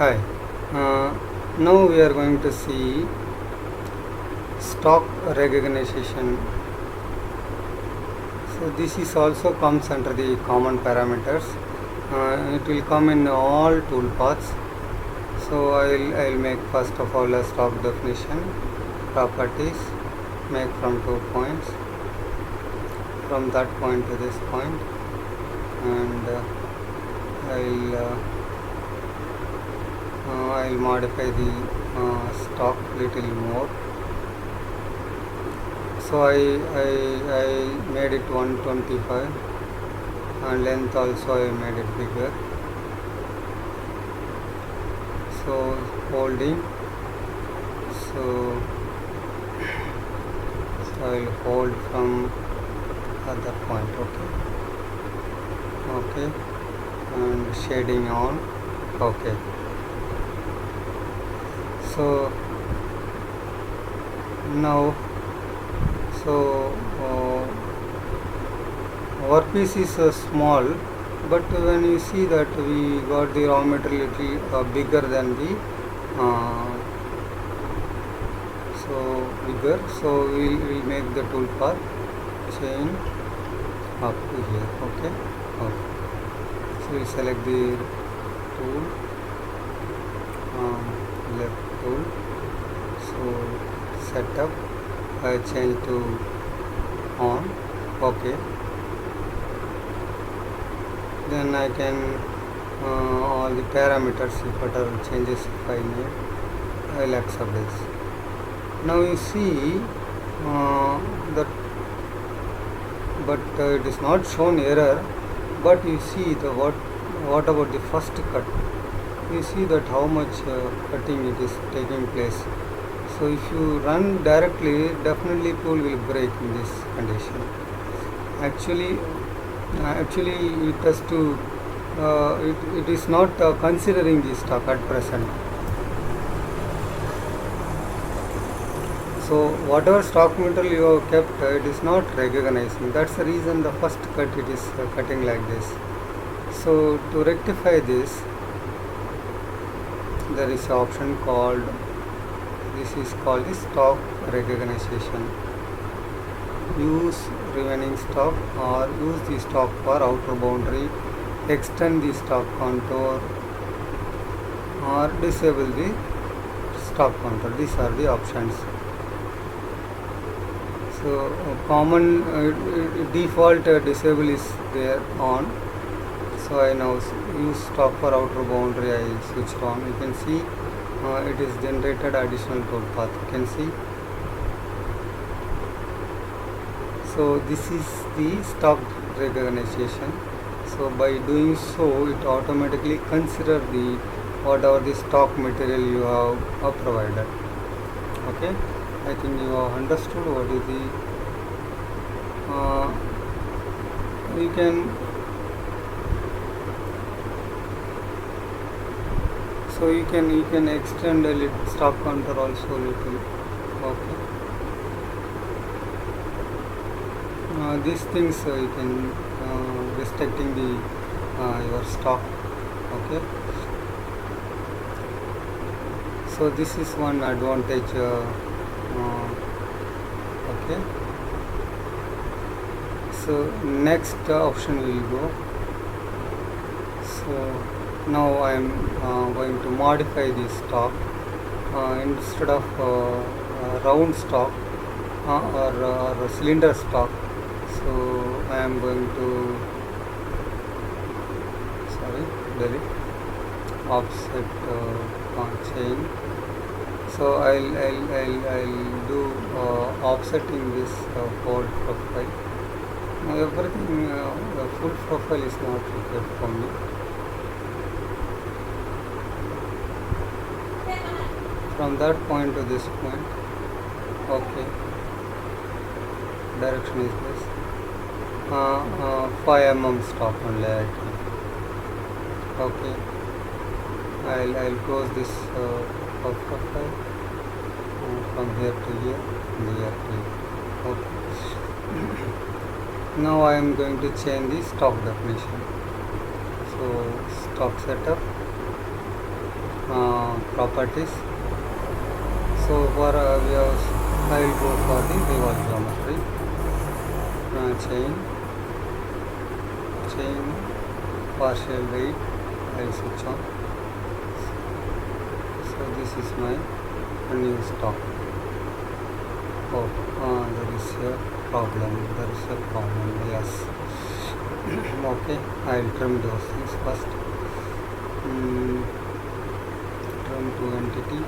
Hi. Now we are going to see stock recognition. So this is also comes under the common parameters. It will come in all toolpaths. So I'll make first of all a stock definition, properties, make from 2 points, from that point to this point, and I'll modify the stock little more. So I made it 125 and length also I made it bigger. So holding, so I'll hold from other point. Okay, and shading on. Okay, so now workpiece is small, but when you see that we got the raw material little bigger than the bigger, so we'll make the toolpath chain up to here. Okay, so we'll select the tool, left tool, so setup, change to on. Okay, then I can all the parameters, if whatever changes if I need, I'll accept this. Now you see that, but it is not shown error, but you see the what about the first cut? You see that how much cutting it is taking place. So if you run directly, definitely tool will break in this condition. Actually it has to it is not considering the stock at present. So whatever stock material you have kept, it is not recognizing. That's the reason the first cut it is cutting like this. So to rectify this, there is an option called, this is called the stock recognition. Use remaining stock or use the stock for outer boundary, extend the stock contour or disable the stock contour. These are the options. So common default disable is there on. So I now use stock for outer boundary, I switched on. You can see it is generated additional toolpath. You can see. So this is the stock recognition. So by doing so, it automatically consider the whatever the stock material you have provided. Okay, I think you have understood what is the you can extend a little stock counter also little. Okay, these things you can restricting the your stock. Okay, so this is one advantage. Okay, so next option will go. So now I am going to modify this stock. Instead of round stock or cylinder stock, so I am going to delete offset chain. So I'll do offsetting this whole profile. Now everything the full profile is not required for me. From that point to this point. Okay, direction is this 5 mm stock only I can. Okay, I'll close this profile from here to here and here to here. Okay. Now I am going to change the stock definition. So stock setup, properties. So for we have, I will go for the revolve geometry. Chain partial weight I will switch on. So this is my new stock. Oh, there is a problem. Yes. Okay, I will trim those things first. Trim to entity.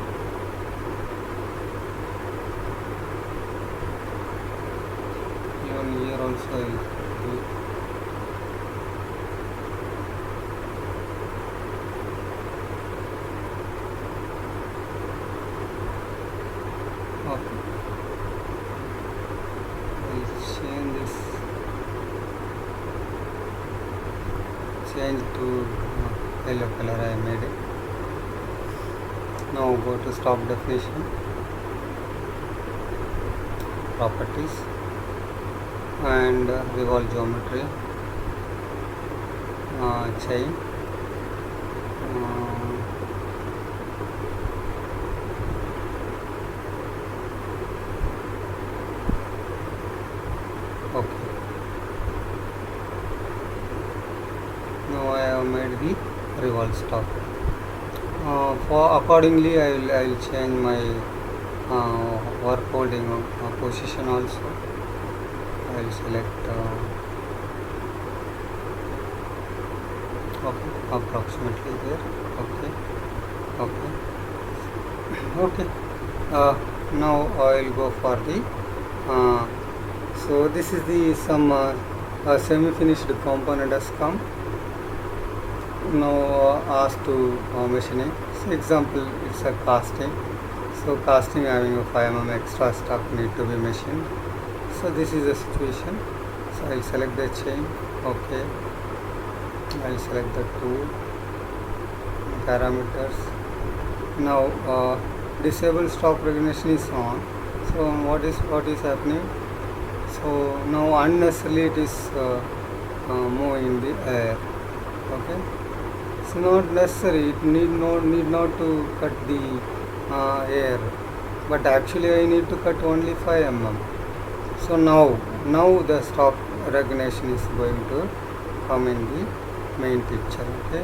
Even here also I will do. Okay. Change to yellow color I made it. Now go to stock definition, properties, and revolve geometry, chain, okay. Now I have made the revolve stock. For accordingly I will change my work holding position also. I will select okay, approximately there. Okay. Now I will go for the so this is the some semi-finished component has come. Now asked to machining. So example, it's a casting. So casting having a 5 mm extra stock need to be machined. So this is the situation. So I'll select the chain. Okay. I'll select the tool parameters. Now disable stop recognition is on. So what is happening? So now unnecessarily it is moving in the air. Okay. It's not necessary. It need not to cut the air, but actually I need to cut only 5 mm. So now the stop recognition is going to come in the main picture. Okay,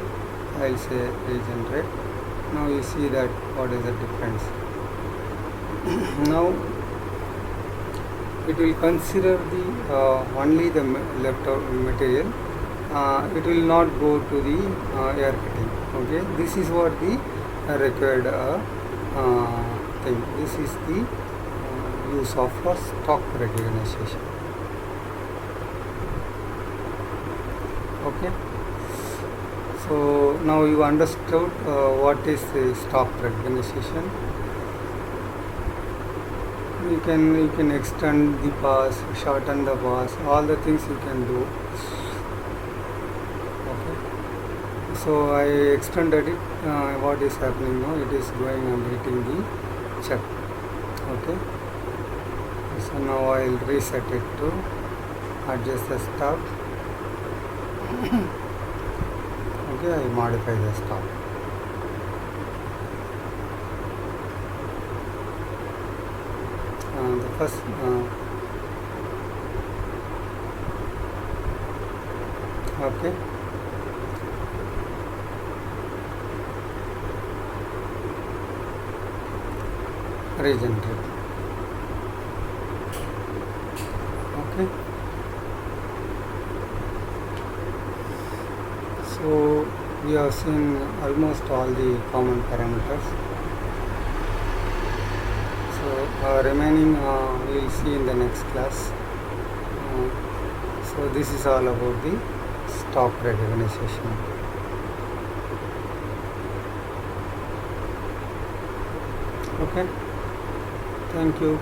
I'll say regenerate. Now you see that what is the difference. Now it will consider the only the leftover material. It will not go to the air cutting. Okay, this is what the required thing. This is the use of stock recognition. Okay, so now you understood what is the stock recognition. You can extend the pass, shorten the pass, all the things you can do. So I extended it. What is happening now? It is going and hitting the check. Okay. So now I will reset it to adjust the stop. Okay, I modify the stop. The first. Okay. Regenerate. Okay, so we have seen almost all the common parameters. So remaining we will see in the next class. So this is all about the stock recognition. Okay, thank you.